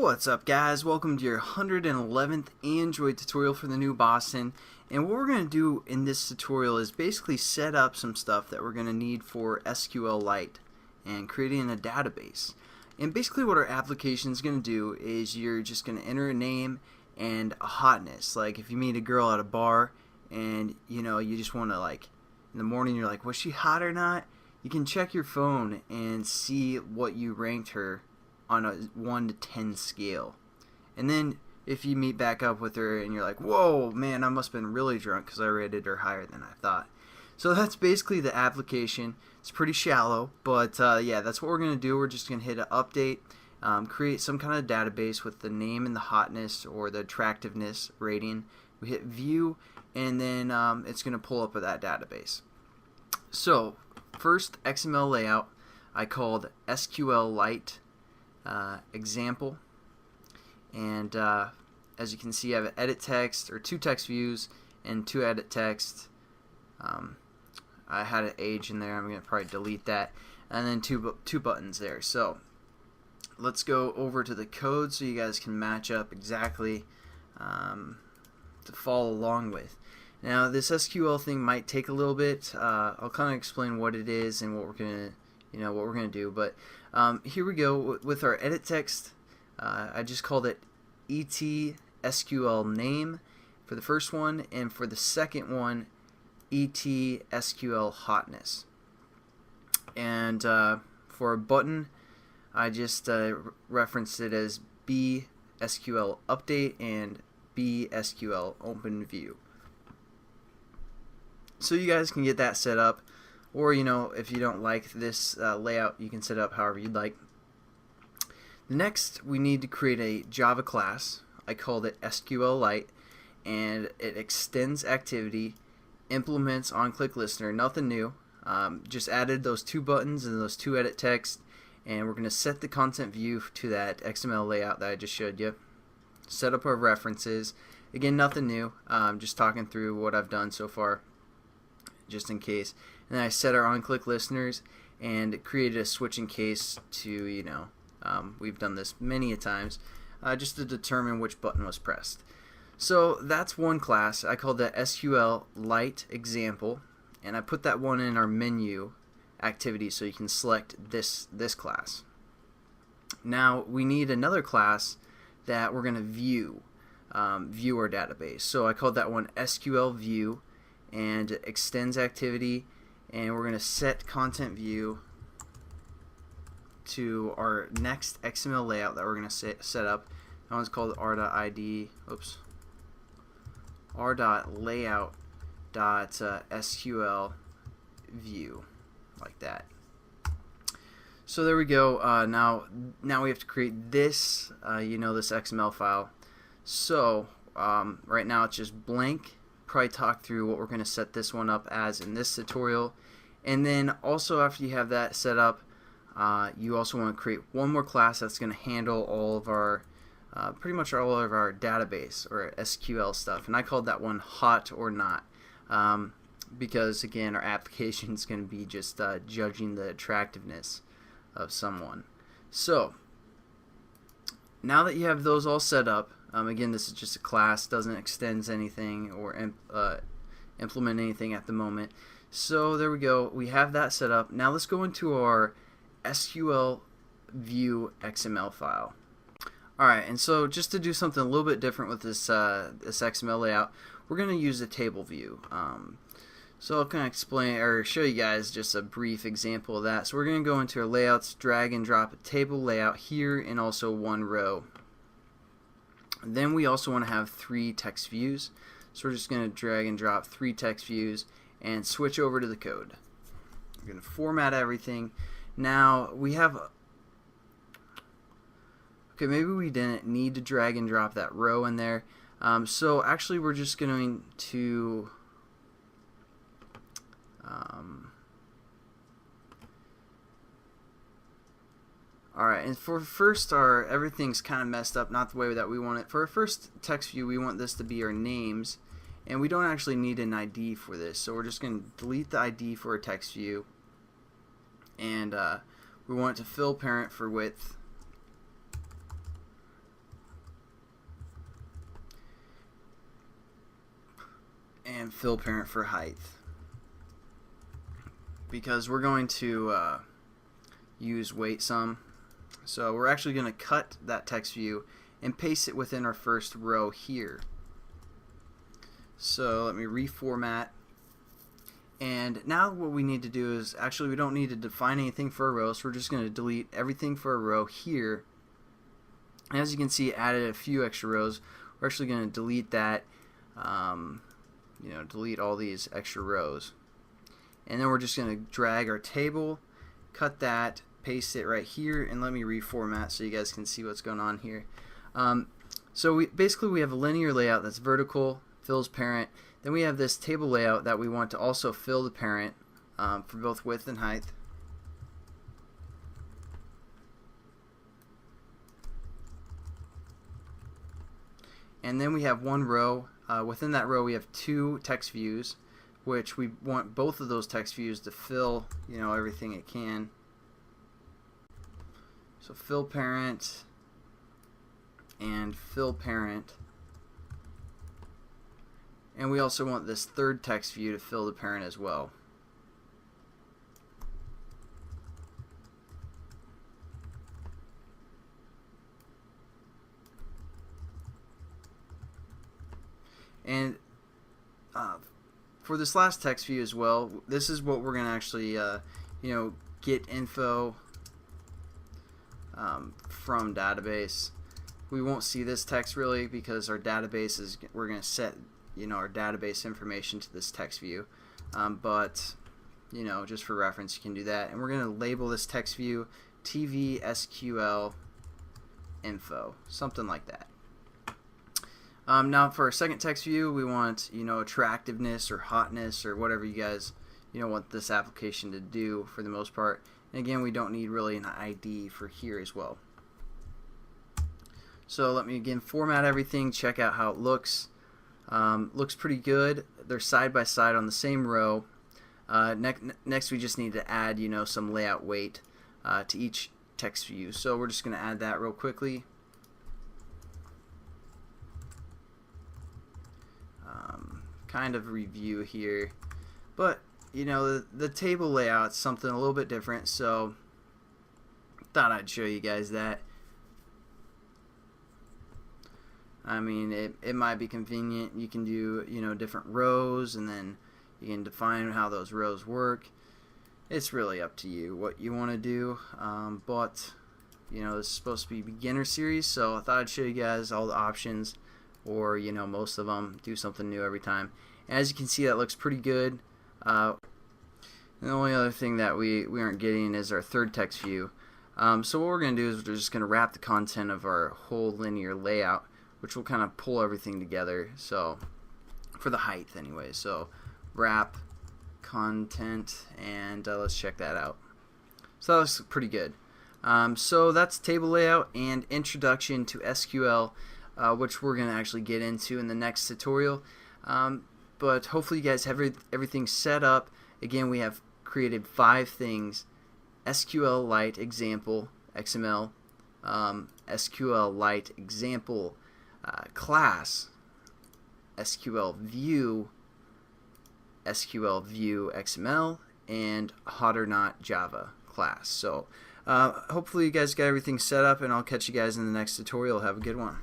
What's up, guys? Welcome to your 111th Android tutorial for the new Boston. And what we're going to do in this tutorial is basically set up some stuff that we're going to need for SQLite and creating a database. And basically what our application is going to do is you're just going to enter a name and a hotness. Like if you meet a girl at a bar and you just want to, like, in the morning you're like, was she hot or not? You can check your phone and see what you ranked her on a 1 to 10 scale. And then if you meet back up with her and you're like, whoa, man, I must have been really drunk because I rated her higher than I thought. So that's basically the application. It's pretty shallow, but yeah, that's what we're going to do. We're just going to hit an update, create some kind of database with the name and the hotness or the attractiveness rating. We hit view, and then it's going to pull up with that database. So first XML layout I called SQLite example, and as you can see, I have an edit text or 2 text views and 2 edit text. I had an age in there. I'm going to probably delete that, and then two buttons there. So let's go over to the code so you guys can match up exactly to follow along with. Now this SQL thing might take a little bit. I'll kind of explain what it is and what we're gonna do, but here we go with our edit text. I just called it ET_SQL name for the first one, and for the second one ET_SQL hotness. And for a button, I just referenced it as BSQL update and BSQL open view. So you guys can get that set up, or if you don't like this layout, you can set it up however you'd like. Next, we need to create a Java class. I called it SQLite, and it extends activity, implements on-click listener. Nothing new. Just added those 2 buttons and those 2 edit text, and we're going to set the content view to that XML layout that I just showed you. Set up our references. Again, nothing new. Just talking through what I've done so far, just in case. And then I set our on-click listeners and created a switching case to, we've done this many a times, just to determine which button was pressed. So that's one class. I called that SQLite example, and I put that one in our menu activity so you can select this class. Now we need another class that we're going to view our database. So I called that one SQL view, and it extends activity, and we're going to set content view to our next XML layout that we're going to set up. That one's called r.layout.sql view, like that. So there we go. Now we have to create this this XML file. So right now it's just blank. Probably talk through what we're going to set this one up as in this tutorial, and then also after you have that set up, you also want to create one more class that's going to handle all of our pretty much all of our database or SQL stuff, and I called that one hot or not, because again our application is going to be just judging the attractiveness of someone. So now that you have those all set up, again, this is just a class, doesn't extend anything or implement anything at the moment. So there we go. We have that set up. Now let's go into our SQL view XML file. Alright, and so just to do something a little bit different with this XML layout, we're going to use a table view. So I'll kind of explain or show you guys just a brief example of that. So we're going to go into our layouts, drag and drop a table layout here, and also one row. Then we also want to have 3 text views, so we're just going to drag and drop 3 text views and switch over to the code. We're going to format everything. Now we have, okay, maybe we didn't need to drag and drop that row in there, so actually we're just going to alright, and for first, everything's kind of messed up, not the way that we want it. For our first text view, we want this to be our names, and we don't actually need an ID for this, so we're just going to delete the ID for our text view, and we want it to fill parent for width, and fill parent for height, because we're going to use weight sum. So we're actually going to cut that text view and paste it within our first row here. So let me reformat. And now what we need to do is, actually we don't need to define anything for a row, so we're just going to delete everything for a row here. And as you can see, it added a few extra rows. We're actually going to delete that, delete all these extra rows. And then we're just going to drag our table, cut that, paste it right here, and let me reformat so you guys can see what's going on here. So basically we have a linear layout that's vertical, fills parent. Then we have this table layout that we want to also fill the parent for both width and height. And then we have one row. Within that row we have two text views, which we want both of those text views to fill, everything it can. So fill parent and fill parent. And we also want this third text view to fill the parent as well. And for this last text view as well, this is what we're going to actually get info from database. We won't see this text really because our database is, we're going to set our database information to this text view, but just for reference you can do that. And we're going to label this text view TV SQL info, something like that. Now for our second text view, we want attractiveness or hotness or whatever you guys want this application to do for the most part. And again, we don't need really an ID for here as well. So let me again format everything, check out how it looks. Looks pretty good. They're side by side on the same row. Next we just need to add some layout weight to each text view. So we're just going to add that real quickly. Kind of review here, but the table layout's something a little bit different, so thought I'd show you guys that. I mean, it might be convenient. You can do different rows, and then you can define how those rows work. It's really up to you what you want to do, but this is supposed to be a beginner series, so I thought I'd show you guys all the options, or most of them. Do something new every time. And as you can see, that looks pretty good. The only other thing that we aren't getting is our third text view. So what we're going to do is we're just going to wrap the content of our whole linear layout, which will kind of pull everything together. So for the height anyway. So wrap content, and let's check that out. So that looks pretty good. So that's table layout and introduction to SQL, which we're going to actually get into in the next tutorial. But hopefully you guys have everything set up. Again, we have created 5 things: SQLite example XML, SQLite example class, SQL view XML, and hot or not Java class. So hopefully you guys got everything set up, and I'll catch you guys in the next tutorial. Have a good one.